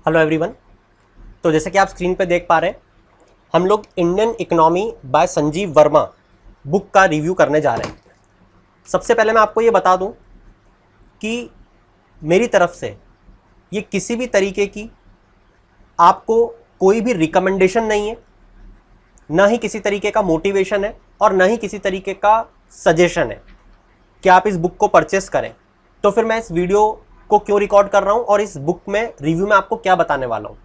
Hello everyone. तो जैसे कि आप स्क्रीन पे देख पा रहे हैं, हम लोग Indian economy bye Sanjeev Verma book का रिव्यू करने जा रहे हैं। सबसे पहले मैं आपको ये बता दूं कि मेरी तरफ से ये किसी भी तरीके की आपको कोई भी रिकमेंडेशन नहीं है, ना ही किसी तरीके का मोटिवेशन है और ना ही किसी तरीके का सजेशन है कि आप इस बुक को परचेस करें। तो फिर मैं इस वीडियो को क्यों रिकॉर्ड कर रहा हूं और इस बुक में रिव्यू में आपको क्या बताने वाला हूं।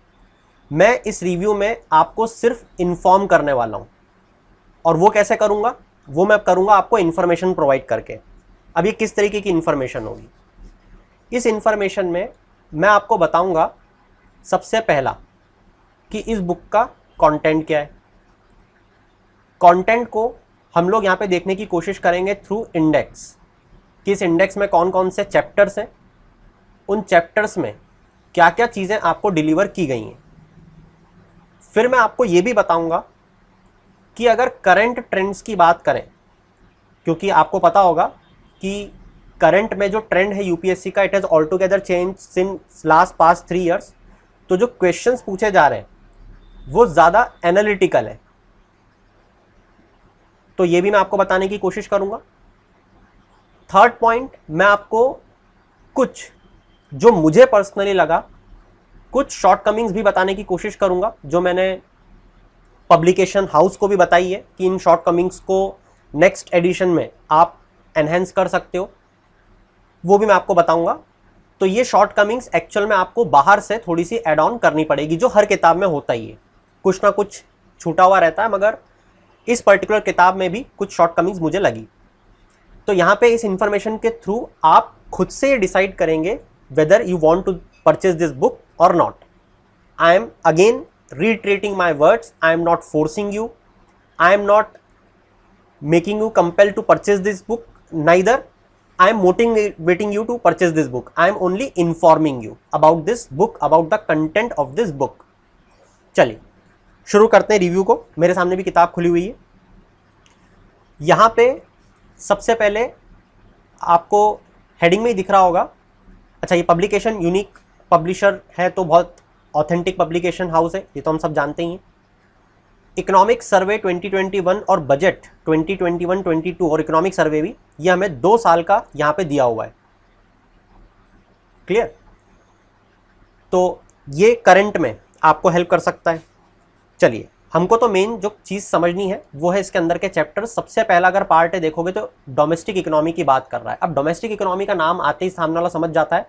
मैं इस रिव्यू में आपको सिर्फ इन्फॉर्म करने वाला हूं, और वो कैसे करूंगा, वो मैं करूंगा आपको इन्फॉर्मेशन प्रोवाइड करके। अब ये किस तरीके की इन्फॉर्मेशन होगी, इस इन्फॉर्मेशन में मैं आपको बताऊंगा सबसे पहला कि इस बुक का कंटेंट क्या है। कंटेंट को हम लोग यहाँ पे देखने की कोशिश करेंगे थ्रू इंडेक्स, कि इस इंडेक्स में कौन कौन से चैप्टर्स हैं, उन चैप्टर्स में क्या क्या चीज़ें आपको डिलीवर की गई हैं। फिर मैं आपको ये भी बताऊंगा कि अगर करंट ट्रेंड्स की बात करें, क्योंकि आपको पता होगा कि करंट में जो ट्रेंड है यूपीएससी का, it has all together change since last past 3 years. तो जो क्वेश्चंस पूछे जा रहे हैं वो ज़्यादा एनालिटिकल है, तो ये भी मैं आपको बताने की कोशिश करूंगा। थर्ड पॉइंट, मैं आपको कुछ जो मुझे पर्सनली लगा, कुछ शॉर्टकमिंग्स भी बताने की कोशिश करूंगा, जो मैंने पब्लिकेशन हाउस को भी बताई है कि इन शॉर्टकमिंग्स को नेक्स्ट एडिशन में आप एनहेंस कर सकते हो, वो भी मैं आपको बताऊंगा। तो ये शॉर्टकमिंग्स एक्चुअल में आपको बाहर से थोड़ी सी एड ऑन करनी पड़ेगी, जो हर किताब में होता ही है, कुछ ना कुछ छूटा हुआ रहता है, मगर इस पर्टिकुलर किताब में भी कुछ शॉर्टकमिंग्स मुझे लगी। तो यहाँ पे इस इंफॉर्मेशन के थ्रू आप खुद से ये डिसाइड करेंगे whether you want to purchase this book or not. I am again reiterating my words. I am not forcing you. I am not making you compelled to purchase this book. Neither I am motivating you to purchase this book. I am only informing you about this book, about the content of this book. चलिए शुरू करते हैं review को। मेरे सामने भी किताब खुली हुई है। यहाँ पे सबसे पहले आपको हेडिंग में ही दिख रहा होगा। अच्छा, ये पब्लिकेशन यूनिक पब्लिशर है, तो बहुत ऑथेंटिक पब्लिकेशन हाउस है, ये तो हम सब जानते ही हैं। इकोनॉमिक सर्वे 2021 और बजट 2021-22 और इकोनॉमिक सर्वे भी, ये हमें 2 साल का यहाँ पे दिया हुआ है। क्लियर? तो ये करंट में आपको हेल्प कर सकता है। चलिए, हमको तो मेन जो चीज़ समझनी है वो है इसके अंदर के चैप्टर। सबसे पहला अगर पार्ट है देखोगे तो डोमेस्टिक इकोनॉमी की बात कर रहा है। अब डोमेस्टिक इकोनॉमी का नाम आते ही सामने वाला समझ जाता है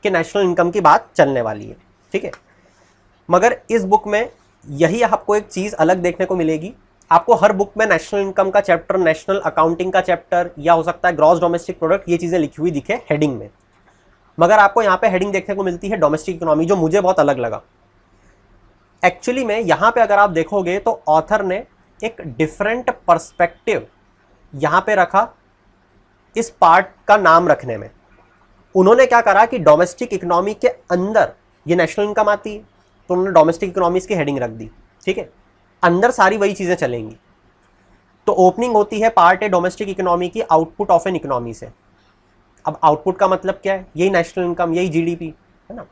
कि नेशनल इनकम की बात चलने वाली है, ठीक है। मगर इस बुक में यही आपको एक चीज़ अलग देखने को मिलेगी। आपको हर बुक में नेशनल इनकम का चैप्टर, नेशनल अकाउंटिंग का चैप्टर, या हो सकता है ग्रॉस डोमेस्टिक प्रोडक्ट, ये चीज़ें लिखी हुई दिखे हेडिंग में, मगर आपको यहाँ पे हेडिंग देखने को मिलती है डोमेस्टिक इकोनॉमी, जो मुझे बहुत अलग लगा। एक्चुअली में यहाँ पे अगर आप देखोगे तो ऑथर ने एक डिफरेंट पर्सपेक्टिव यहाँ पे रखा इस पार्ट का नाम रखने में। उन्होंने क्या करा कि डोमेस्टिक इकोनॉमी के अंदर ये नेशनल इनकम आती है, तो उन्होंने डोमेस्टिक इकोनॉमीज की हेडिंग रख दी, ठीक है। अंदर सारी वही चीज़ें चलेंगी। तो ओपनिंग होती है पार्ट है डोमेस्टिक इकोनॉमी की, आउटपुट ऑफ एन इकोनॉमी से। अब आउटपुट का मतलब क्या है? यही नेशनल इनकम, यही जीडीपी है ना।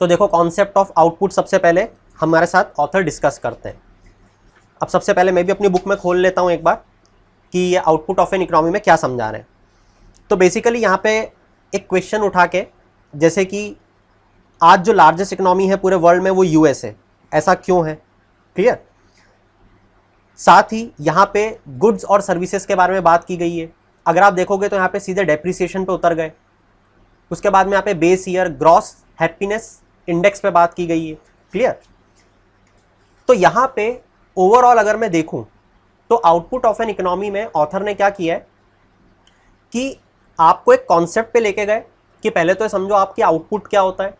तो देखो, कॉन्सेप्ट ऑफ आउटपुट सबसे पहले हमारे साथ ऑथर डिस्कस करते हैं। अब सबसे पहले मैं भी अपनी बुक में खोल लेता हूँ एक बार कि ये आउटपुट ऑफ एन इकोनॉमी में क्या समझा रहे हैं। तो बेसिकली यहाँ पे एक क्वेश्चन उठा के, जैसे कि आज जो लार्जेस्ट इकोनॉमी है पूरे वर्ल्ड में वो यूएस है, ऐसा क्यों है? क्लियर? साथ ही यहाँ पे गुड्स और सर्विसेज के बारे में बात की गई है। अगर आप देखोगे तो यहाँ पे सीधे डेप्रिसिएशन पे उतर गए। उसके बाद में यहाँ पे base year, gross happiness index पे बात की गई है। क्लियर? तो यहाँ पे ओवरऑल अगर मैं देखूं तो आउटपुट ऑफ एन इकोनॉमी में ऑथर ने क्या किया है कि आपको एक कॉन्सेप्ट पे लेके गए कि पहले तो समझो आपकी आउटपुट क्या होता है।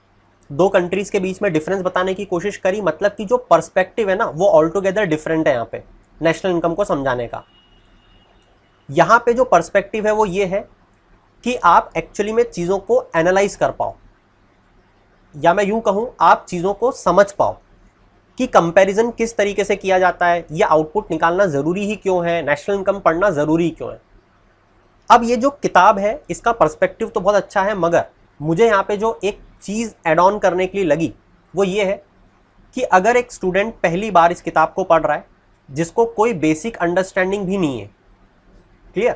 2 कंट्रीज के बीच में डिफरेंस बताने की कोशिश करी, मतलब कि जो पर्सपेक्टिव है ना वो ऑल टुगेदर डिफरेंट है यहाँ पे नेशनल इनकम को समझाने का। यहाँ पे जो पर्सपेक्टिव है वो ये है कि आप एक्चुअली में चीज़ों को एनालाइज कर पाओ, या मैं यूं कहूँ आप चीज़ों को समझ पाओ कि कंपैरिजन किस तरीके से किया जाता है, ये आउटपुट निकालना ज़रूरी ही क्यों है, नेशनल इनकम पढ़ना ज़रूरी क्यों है। अब ये जो किताब है इसका पर्सपेक्टिव तो बहुत अच्छा है, मगर मुझे यहाँ पे जो एक चीज़ एड ऑन करने के लिए लगी वो ये है कि अगर एक स्टूडेंट पहली बार इस किताब को पढ़ रहा है जिसको कोई बेसिक अंडरस्टैंडिंग भी नहीं है, क्लियर,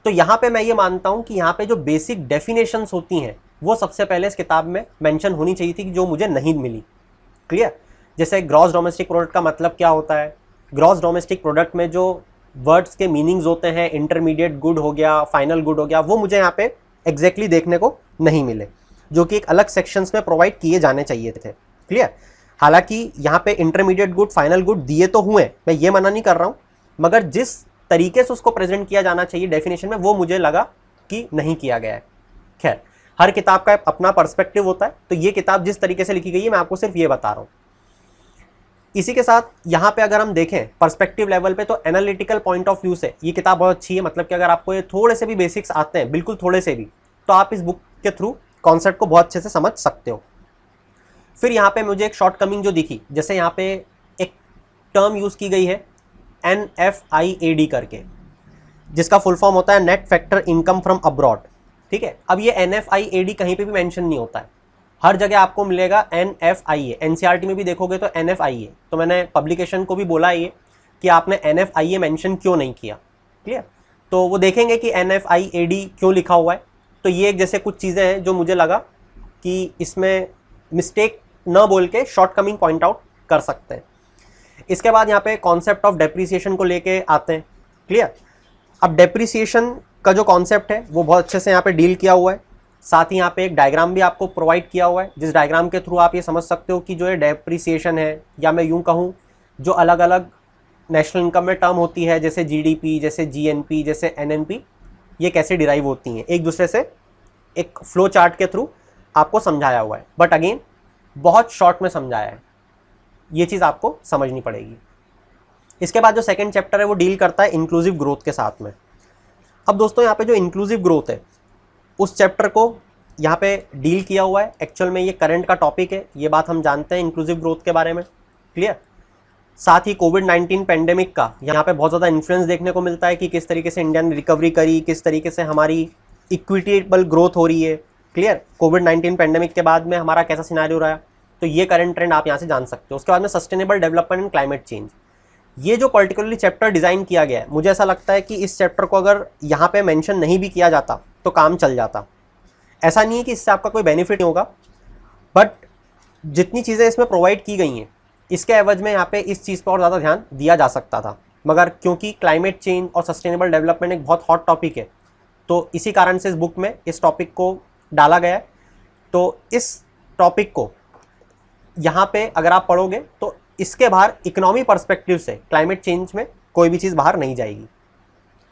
तो यहाँ पे मैं ये मानता हूँ कि यहाँ पे जो बेसिक डेफिनेशंस होती हैं वो सबसे पहले इस किताब में मेंशन होनी चाहिए थी, जो मुझे नहीं मिली, क्लियर। जैसे ग्रॉस डोमेस्टिक प्रोडक्ट का मतलब क्या होता है, ग्रॉस डोमेस्टिक प्रोडक्ट में जो वर्ड्स के मीनिंग्स होते हैं, इंटरमीडिएट गुड हो गया, फाइनल गुड हो गया, वो मुझे यहाँ पे एग्जैक्टली देखने को नहीं मिले, जो कि एक अलग सेक्शंस में प्रोवाइड किए जाने चाहिए थे, क्लियर। हालांकि यहाँ पे इंटरमीडिएट गुड, फाइनल गुड दिए तो हुए, मैं ये मना नहीं कर रहा हूँ, मगर जिस तरीके से उसको प्रेजेंट किया जाना चाहिए डेफिनेशन में, वो मुझे लगा कि नहीं किया गया है। खैर, हर किताब का अपना पर्सपेक्टिव होता है, तो ये किताब जिस तरीके से लिखी गई है मैं आपको सिर्फ ये बता रहा हूँ। इसी के साथ यहाँ पे अगर हम देखें पर्सपेक्टिव लेवल पे, तो एनालिटिकल पॉइंट ऑफ व्यू से ये किताब बहुत अच्छी है। मतलब कि अगर आपको ये थोड़े से भी बेसिक्स आते हैं, बिल्कुल थोड़े से भी, तो आप इस बुक के थ्रू कॉन्सेप्ट को बहुत अच्छे से समझ सकते हो। फिर यहाँ पे मुझे एक शॉर्ट कमिंग जो दिखी, जैसे यहाँ पे एक टर्म यूज़ की गई है NFIAD करके, जिसका फुल फॉर्म होता है net factor income from abroad, ठीक है। अब ये NFIAD कहीं पे भी मेंशन नहीं होता है, हर जगह आपको मिलेगा NFIA, NCERT में भी देखोगे तो NFIA। तो मैंने पब्लिकेशन को भी बोला ये कि आपने NFIA मेंशन क्यों नहीं किया, क्लियर। तो वो देखेंगे कि NFIAD क्यों लिखा हुआ है। तो ये एक जैसे कुछ चीज़ें हैं जो मुझे लगा कि इसमें मिस्टेक न बोल के शॉर्ट कमिंग पॉइंट आउट कर सकते हैं। इसके बाद यहाँ पे कॉन्सेप्ट ऑफ डेप्रिसिएशन को लेके आते हैं, क्लियर। अब डेप्रिसिएशन का जो कॉन्सेप्ट है वो बहुत अच्छे से यहाँ पे डील किया हुआ है। साथ ही यहाँ पे एक डायग्राम भी आपको प्रोवाइड किया हुआ है, जिस डायग्राम के थ्रू आप ये समझ सकते हो कि जो ये डेप्रिसिएशन है, या मैं यूँ कहूँ जो अलग अलग नेशनल इनकम में टर्म होती है, जैसे GDP, जैसे GNP, जैसे NNP, ये कैसे डिराइव होती हैं एक दूसरे से, एक फ्लो चार्ट के थ्रू आपको समझाया हुआ है। बट अगेन बहुत शॉर्ट में समझाया है, ये चीज़ आपको समझनी पड़ेगी। इसके बाद जो सेकंड चैप्टर है वो डील करता है इंक्लूसिव ग्रोथ के साथ में। अब दोस्तों यहाँ पे जो इंक्लूसिव ग्रोथ है उस चैप्टर को यहाँ पे डील किया हुआ है। एक्चुअल में ये करंट का टॉपिक है, ये बात हम जानते हैं इंक्लूसिव ग्रोथ के बारे में, क्लियर। साथ ही कोविड-19 पेंडेमिक का यहाँ पे बहुत ज़्यादा इन्फ्लुएंस देखने को मिलता है कि किस तरीके से इंडिया ने रिकवरी करी, किस तरीके से हमारी इक्विटेबल ग्रोथ हो रही है, क्लियर। कोविड-19 पेंडेमिक के बाद में हमारा कैसा सिनेरियो रहा, तो ये करंट ट्रेंड आप यहाँ से जान सकते हो। उसके बाद में sustainable development and climate change, ये जो पर्टिकुलरली चैप्टर डिज़ाइन किया गया है, मुझे ऐसा लगता है कि इस चैप्टर को अगर यहाँ पे मेंशन नहीं भी किया जाता तो काम चल जाता। ऐसा नहीं है कि इससे आपका कोई बेनिफिट नहीं होगा, बट जितनी चीज़ें इसमें प्रोवाइड की गई हैं इसके एवज में यहाँ पे इस चीज़ पर और ज़्यादा ध्यान दिया जा सकता था। मगर क्योंकि क्लाइमेट चेंज और सस्टेनेबल डेवलपमेंट एक बहुत हॉट टॉपिक है, तो इसी कारण से इस बुक में इस टॉपिक को डाला गया है। तो इस टॉपिक को यहाँ पे अगर आप पढ़ोगे तो इसके बाहर इकोनॉमी पर्सपेक्टिव से क्लाइमेट चेंज में कोई भी चीज़ बाहर नहीं जाएगी।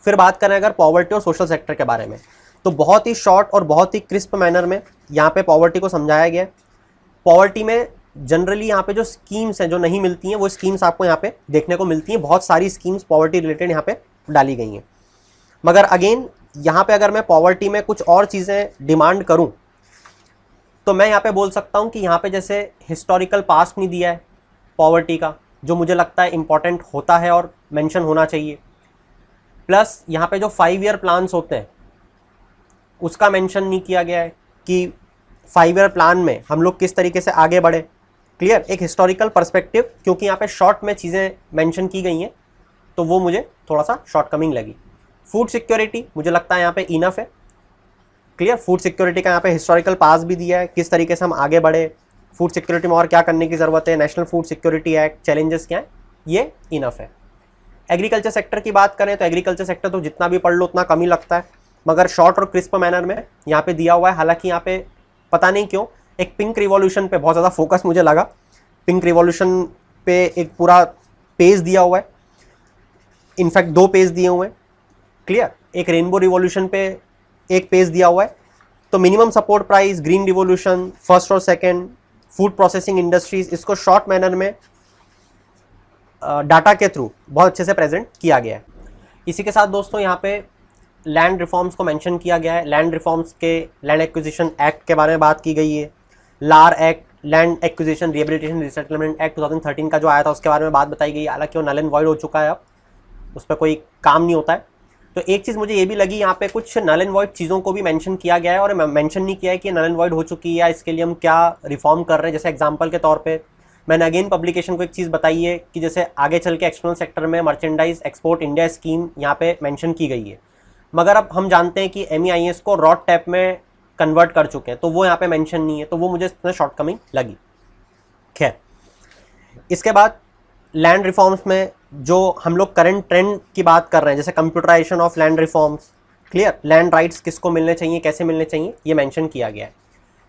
फिर बात करें अगर पॉवर्टी और सोशल सेक्टर के बारे में, तो बहुत ही शॉर्ट और बहुत ही क्रिस्प मैनर में यहाँ पे पॉवर्टी को समझाया गया है। पॉवर्टी में जनरली यहाँ पे जो स्कीम्स हैं जो नहीं मिलती हैं, वो स्कीम्स आपको यहाँ पे देखने को मिलती हैं। बहुत सारी स्कीम्स पॉवर्टी रिलेटेड यहाँ पे डाली गई हैं। मगर अगेन यहाँ पे अगर मैं पॉवर्टी में कुछ और चीज़ें डिमांड करूँ तो मैं यहाँ पे बोल सकता हूँ कि यहाँ पे जैसे हिस्टोरिकल पास्ट नहीं दिया है पॉवर्टी का, जो मुझे लगता है इम्पॉर्टेंट होता है और मेंशन होना चाहिए। प्लस यहाँ पे जो 5 ईयर प्लान्स होते हैं उसका मेंशन नहीं किया गया है कि 5 ईयर प्लान में हम लोग किस तरीके से आगे बढ़े, क्लियर। एक हिस्टोरिकल पर्सपेक्टिव, क्योंकि यहाँ पे शॉर्ट में चीज़ें मेंशन की गई हैं तो वो मुझे थोड़ा सा शॉर्ट कमिंग लगी। फूड सिक्योरिटी मुझे लगता है यहाँ पे इनफ है, क्लियर। फूड सिक्योरिटी का यहाँ पे हिस्टोरिकल पास भी दिया है, किस तरीके से हम आगे बढ़े, फूड सिक्योरिटी में और क्या करने की ज़रूरत है, national food security act, challenges क्या हैं, ये इनफ है। एग्रीकल्चर सेक्टर की बात करें तो एग्रीकल्चर सेक्टर तो जितना भी पढ़ लो उतना कम ही लगता है, मगर शॉर्ट और क्रिस्प मैनर में यहाँ पे दिया हुआ है। हालांकि यहाँ पे पता नहीं क्यों एक पिंक रिवॉल्यूशन पे बहुत ज़्यादा फोकस मुझे लगा। पिंक रिवॉल्यूशन पे एक पूरा पेज दिया हुआ है, इनफैक्ट 2 पेज दिए हुए हैं, क्लियर। एक रेनबो रिवॉल्यूशन पे एक पेज दिया हुआ है। तो minimum support price, green revolution, first और सेकेंड, फूड प्रोसेसिंग इंडस्ट्रीज, इसको शॉर्ट मैनर में डाटा के थ्रू बहुत अच्छे से प्रेजेंट किया गया है। इसी के साथ दोस्तों यहाँ पे लैंड रिफॉर्म्स को मेंशन किया गया है। लैंड रिफॉर्म्स के लैंड एक्विजिशन एक्ट के बारे में बात की गई है। लार act, land acquisition rehabilitation resettlement act 2013 का जो आया था उसके बारे में बात बताई गई है। हालांकि वो नल एंड वॉइड हो चुका है, अब उस पर कोई काम नहीं होता है। तो एक चीज़ मुझे ये भी लगी, यहाँ पे कुछ नल एंड वॉइड चीज़ों को भी मेंशन किया गया है और मेंशन नहीं किया है कि नल एंड वॉइड हो चुकी है या इसके लिए हम क्या रिफॉर्म कर रहे हैं। जैसे एग्जांपल के तौर पे मैंने अगेन पब्लिकेशन को एक चीज़ बताई है कि जैसे आगे चल के एक्सटर्नल सेक्टर में मर्चेंडाइज एक्सपोर्ट इंडिया स्कीम यहाँ पे मेंशन की गई है, मगर अब हम जानते हैं कि MEIS को रॉड टैप में कन्वर्ट कर चुके हैं, तो वो यहाँ पे मेंशन नहीं है, तो वो मुझे शॉर्टकमिंग लगी। खैर, इसके बाद लैंड रिफॉर्म्स में जो हम लोग करंट ट्रेंड की बात कर रहे हैं, जैसे computerization of land reforms, clear, land rights किसको मिलने चाहिए, कैसे मिलने चाहिए, ये मेंशन किया गया है।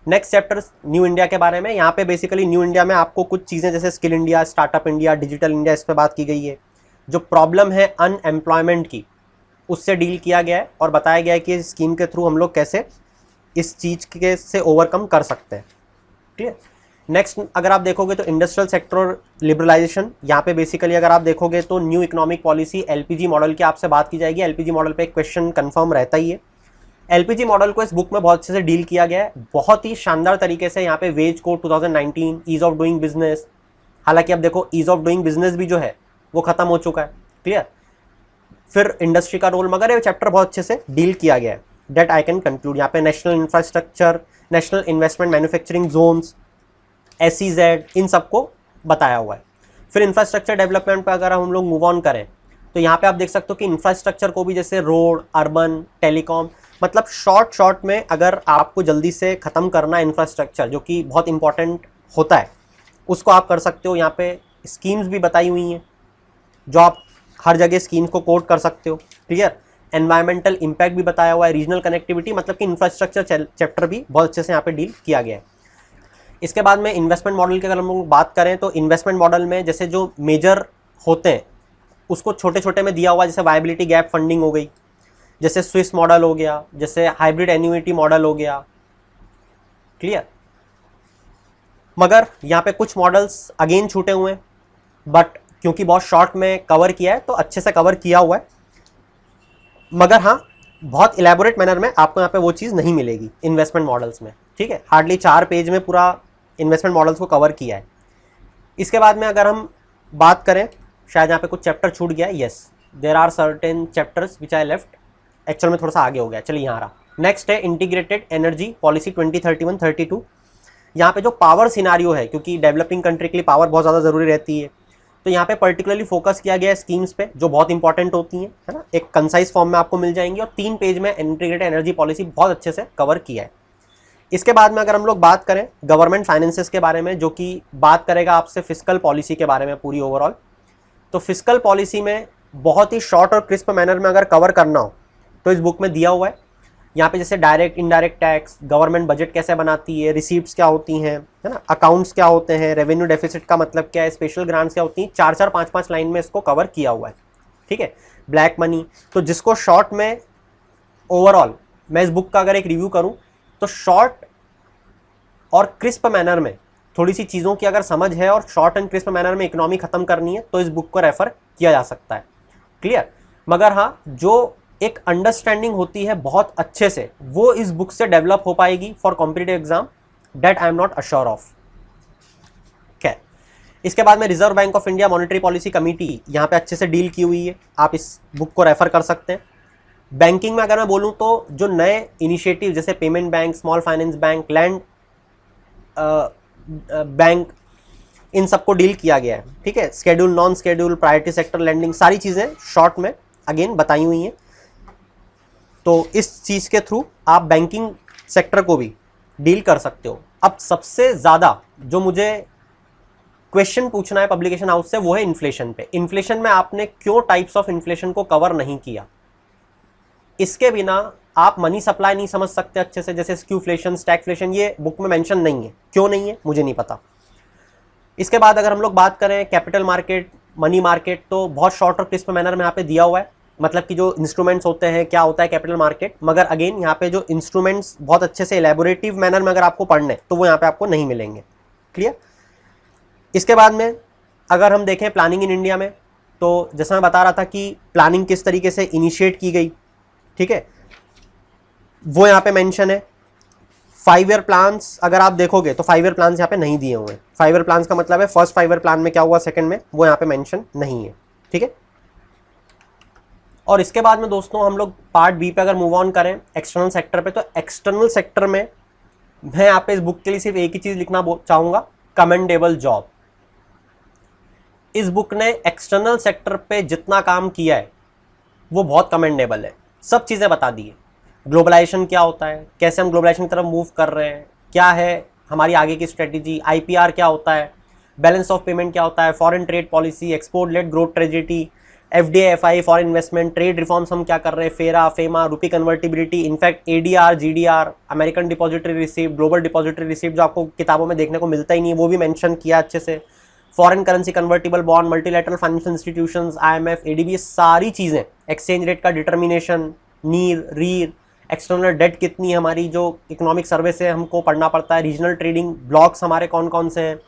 नेक्स्ट चैप्टर न्यू इंडिया के बारे में, यहाँ पे बेसिकली न्यू इंडिया में आपको कुछ चीज़ें जैसे skill India, startup India, digital India, इस पर बात की गई है। जो प्रॉब्लम है अनएम्प्लॉयमेंट की, उससे डील किया गया है और बताया गया है कि इस स्कीम के थ्रू हम लोग कैसे इस चीज़ के से ओवरकम कर सकते हैं। ठीक है। नेक्स्ट अगर आप देखोगे तो इंडस्ट्रियल सेक्टर लिबरलाइजेशन, यहाँ पे बेसिकली अगर आप देखोगे तो new economic policy LPG model की आपसे बात की जाएगी। LPG मॉडल पे एक क्वेश्चन कंफर्म रहता ही है। LPG मॉडल को इस बुक में बहुत अच्छे से डील किया गया है, बहुत ही शानदार तरीके से। यहाँ पे wage code 2019, ease of doing business, हालांकि अब देखो ईज ऑफ डूइंग बिजनेस भी जो है वो खत्म हो चुका है, क्लियर। फिर इंडस्ट्री का रोल, मगर ये चैप्टर बहुत अच्छे से डील किया गया है, डेट आई कैन कंक्लूड। यहाँ पे national infrastructure, national investment manufacturing zones, SEZ, इन सबको बताया हुआ है। फिर इंफ्रास्ट्रक्चर डेवलपमेंट पर अगर हम लोग मूव ऑन करें तो यहाँ पे आप देख सकते हो कि इंफ्रास्ट्रक्चर को भी जैसे रोड, अर्बन, टेलीकॉम, मतलब शॉर्ट में अगर आपको जल्दी से ख़त्म करना है इंफ्रास्ट्रक्चर, जो कि बहुत इंपॉर्टेंट होता है, उसको आप कर सकते हो। यहाँ पे स्कीम्स भी बताई हुई हैं जो आप हर जगह स्कीम्स को कोट कर सकते हो, क्लियर। एनवायरमेंटल इम्पैक्ट भी बताया हुआ है, रीजनल कनेक्टिविटी, मतलब कि इंफ्रास्ट्रक्चर चैप्टर भी बहुत अच्छे से यहाँ पे डील किया गया है। इसके बाद में इन्वेस्टमेंट मॉडल की अगर हम लोग बात करें तो इन्वेस्टमेंट मॉडल में जैसे जो मेजर होते हैं उसको छोटे छोटे में दिया हुआ, जैसे वायबिलिटी गैप फंडिंग हो गई, जैसे स्विस मॉडल हो गया, जैसे हाइब्रिड एन्युइटी मॉडल हो गया, क्लियर। मगर यहाँ पे कुछ मॉडल्स अगेन छूटे हुए हैं, बट क्योंकि बहुत शॉर्ट में कवर किया है तो अच्छे से कवर किया हुआ है, मगर हाँ बहुत इलेबोरेट मैनर में आपको यहाँ पे वो चीज़ नहीं मिलेगी इन्वेस्टमेंट मॉडल्स में, ठीक है। हार्डली 4 पेज में पूरा इन्वेस्टमेंट मॉडल्स को कवर किया है। इसके बाद में अगर हम बात करें, शायद यहाँ पे कुछ चैप्टर छूट गया है, yes there are certain chapters which I left, actual में थोड़ा सा आगे हो गया, चलिए यहाँ रहा। नेक्स्ट है इंटीग्रेटेड एनर्जी पॉलिसी 2031-32। यहाँ पे जो पावर सिनारियो है, क्योंकि डेवलपिंग कंट्री के लिए पावर बहुत ज़्यादा ज़रूरी रहती है, तो यहाँ पे पर्टिकुलरली फोकस किया गया है स्कीम्स पे जो बहुत इंपॉर्टेंट होती हैं, है ना। एक कंसाइज फॉर्म में आपको मिल जाएंगी और 3 पेज में इंटीग्रेटेड एनर्जी पॉलिसी बहुत अच्छे से कवर किया है। इसके बाद में अगर हम लोग बात करें गवर्नमेंट फाइनेंसेस के बारे में, जो कि बात करेगा आपसे फिस्कल पॉलिसी के बारे में पूरी ओवरऑल, तो फिस्कल पॉलिसी में बहुत ही शॉर्ट और क्रिस्प मैनर में अगर कवर करना हो तो इस बुक में दिया हुआ है। यहाँ पे जैसे direct indirect tax, government budget कैसे बनाती है, रिसीप्ट्स क्या होती हैं, है ना, अकाउंट्स क्या होते हैं, रेवेन्यू डेफिसिट का मतलब क्या है, स्पेशल ग्रांट्स क्या होती हैं, 4-4, 5-5 लाइन में इसको कवर किया हुआ है, ठीक है। ब्लैक मनी, तो जिसको शॉर्ट में ओवरऑल मैं इस बुक का अगर एक रिव्यू करूँ तो शॉर्ट और क्रिस्प मैनर में थोड़ी सी चीज़ों की अगर समझ है और शॉर्ट एंड क्रिस्प मैनर में इकोनॉमी खत्म करनी है तो इस बुक को रेफर किया जा सकता है, क्लियर। मगर हाँ, जो एक अंडरस्टैंडिंग होती है बहुत अच्छे से, वो इस बुक से डेवलप हो पाएगी for competitive exam, that I am not assure of. क्या इसके बाद में reserve bank of India monetary policy committee यहाँ पे अच्छे से डील की हुई है, आप इस बुक को रेफर कर सकते हैं। बैंकिंग में अगर मैं बोलूँ तो जो नए इनिशिएटिव जैसे payment bank, small finance bank, land bank, इन सबको डील किया गया है, ठीक है। Schedule, non schedule, priority sector lending, सारी चीज़ें शॉर्ट में अगेन बताई हुई हैं। तो इस चीज़ के थ्रू आप बैंकिंग सेक्टर को भी डील कर सकते हो। अब सबसे ज़्यादा जो मुझे क्वेश्चन पूछना है पब्लिकेशन हाउस से वो है इन्फ्लेशन पे। इन्फ्लेशन में आपने क्यों टाइप्स ऑफ इन्फ्लेशन को कवर नहीं किया, इसके बिना आप मनी सप्लाई नहीं समझ सकते अच्छे से, जैसे स्क्यूफ्लेशन, स्टैगफ्लेशन, ये बुक में मेंशन नहीं है, क्यों नहीं है मुझे नहीं पता। इसके बाद अगर हम लोग बात करें कैपिटल मार्केट, मनी मार्केट, तो बहुत शॉर्ट और क्रिस्प मैनर में यहाँ पे दिया हुआ है, मतलब कि जो इंस्ट्रूमेंट्स होते हैं, क्या होता है कैपिटल मार्केट, मगर अगेन यहाँ पे जो इंस्ट्रूमेंट्स बहुत अच्छे से एलेबोरेटिव मैनर में अगर आपको पढ़ने तो वो यहाँ पे आपको नहीं मिलेंगे, क्लियर। इसके बाद में अगर हम देखें प्लानिंग इन इंडिया में, तो जैसा मैं बता रहा था कि प्लानिंग किस तरीके से इनिशिएट की गई, ठीक है, वो यहाँ पे मेंशन है। 5 ईयर प्लान्स अगर आप देखोगे तो 5 ईयर प्लान्स यहाँ पे नहीं दिए हुए हैं। 5 ईयर प्लान्स का मतलब है फर्स्ट 5 ईयर प्लान में क्या हुआ, सेकंड में, वो यहाँ पे मेंशन नहीं है, ठीक है। और इसके बाद में दोस्तों हम लोग पार्ट बी पे अगर मूव ऑन करें एक्सटर्नल सेक्टर पे, तो एक्सटर्नल सेक्टर में मैं यहाँ पे इस बुक के लिए सिर्फ एक ही चीज लिखना चाहूंगा, कमेंडेबल जॉब। इस बुक ने एक्सटर्नल सेक्टर पे जितना काम किया है वो बहुत कमेंडेबल है। सब चीज़ें बता दी है, ग्लोबलाइजेशन क्या होता है, कैसे हम ग्लोबलाइजेशन की तरफ मूव कर रहे हैं, क्या है हमारी आगे की स्ट्रेटेजी, आईपीआर क्या होता है, बैलेंस ऑफ पेमेंट क्या होता है, foreign trade policy, export led growth tragedy, FDI, FI, foreign investment, trade reforms हम क्या कर रहे हैं, FERA, FEMA, rupee convertibility, in fact ADR, GDR, American depository receipt, global depository receipt जो आपको किताबों में देखने को मिलता ही नहीं है, वो भी मेंशन किया अच्छे से। Foreign currency convertible bond, multilateral financial institutions, IMF, ADB, सारी चीज़ें, एक्सचेंज रेट का डिटर्मिनेशन, नीर, रीर, एक्सटर्नल डेट कितनी है हमारी, जो इकोनॉमिक सर्वे से हमको पढ़ना पड़ता है, रीजनल ट्रेडिंग ब्लॉक्स हमारे कौन कौन से हैं,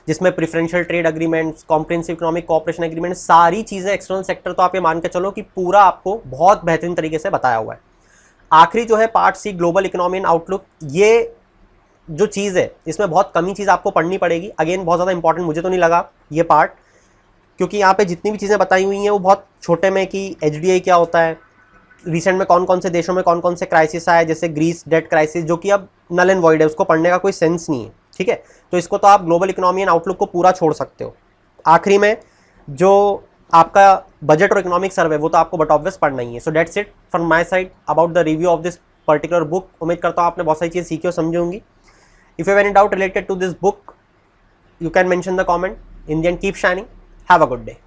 जिसमें preferential trade agreements, comprehensive economic cooperation agreement, सारी चीज़ें एक्सटर्नल सेक्टर तो आप ये मान के चलो कि पूरा आपको बहुत बेहतरीन तरीके से बताया हुआ है। आखिरी जो है part C, global economy and outlook, ये जो चीज़ है इसमें बहुत कमी चीज़ आपको पढ़नी पड़ेगी। अगेन बहुत ज़्यादा इंपॉर्टेंट मुझे तो नहीं लगा ये पार्ट, क्योंकि यहाँ पे जितनी भी चीज़ें बताई हुई हैं वो बहुत छोटे में, कि एचडीआई क्या होता है, रिसेंट में कौन कौन से देशों में कौन कौन से क्राइसिस आए, जैसे ग्रीस डेट क्राइसिस, जो कि अब नल एंड वॉइड है, उसको पढ़ने का कोई सेंस नहीं है, ठीक है। तो इसको तो आप ग्लोबल इकोनॉमी एंड आउटलुक को पूरा छोड़ सकते हो। आखिरी में जो आपका बजट और इकोनॉमिक सर्वे, वो तो आपको बट ऑब्वियस पढ़ना ही है। So that's it from my side about the review of this particular book. उम्मीद करता हूँ आपने बहुत सारी चीज़ें सीखी और समझी होंगी। If you have any doubt related to this book, you can mention the comment. In the end, keep shining. Have a good day.